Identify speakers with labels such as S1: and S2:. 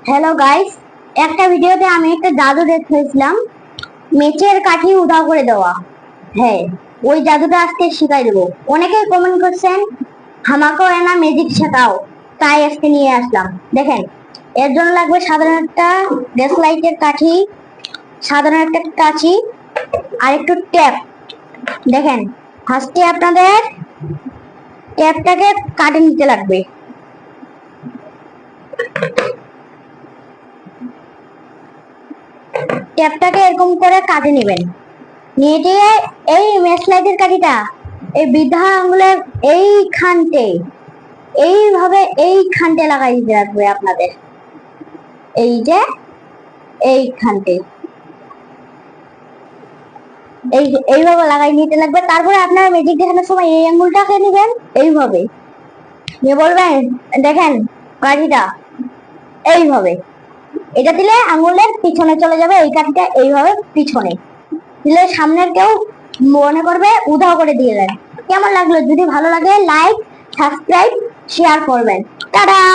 S1: Hello guys, একটা ভিডিওতে আমি একটা জাদু দেখিয়েছিলাম, মেচের কাঠি উধাও করে দেওয়া। হ্যাঁ, ওই জাদুটা আজকে শিখাই দেবো। অনেকেই কমেন্ট করছেন আমাকেও এনা ম্যাজিক শেখাও, তাই আজকে নিয়ে আসলাম। দেখেন, এর জন্য লাগবে সাধারণ একটা গ্যাস লাইটের কাঠি, সাধারণ একটা কাঁচি আর একটু ট্যাপ। দেখেন, ফার্স্টে আপনাদের ট্যাপটাকে কাটে নিতে লাগবে। ট্যাপটাকে এরকম করে কাটে নেবেন, নিয়ে দিয়ে এই মেসলাইটের কাঠিটা এই বৃদ্ধা আঙ্গুলের এইখানটে লাগাই দিতে লাগবে আপনাদের। এই যে এইখানটে এইভাবে লাগাই নিতে লাগবে। তারপরে আপনারা ম্যাজিক দেখানোর সময় এই আঙ্গুলটাকে নেবেন, এইভাবে নিয়ে বলবেন, দেখেন কাঠিটা এইভাবে, এটা দিলে আঙ্গুলের পিছনে চলে যাবে। এই কাঠিটা এইভাবে পিছনে দিলে সামনের কেউ মনে করবে উধাও করে দিয়ে দেন। কেমন লাগলো? যদি ভালো লাগে লাইক, সাবস্ক্রাইব, শেয়ার করবেন। টাটা।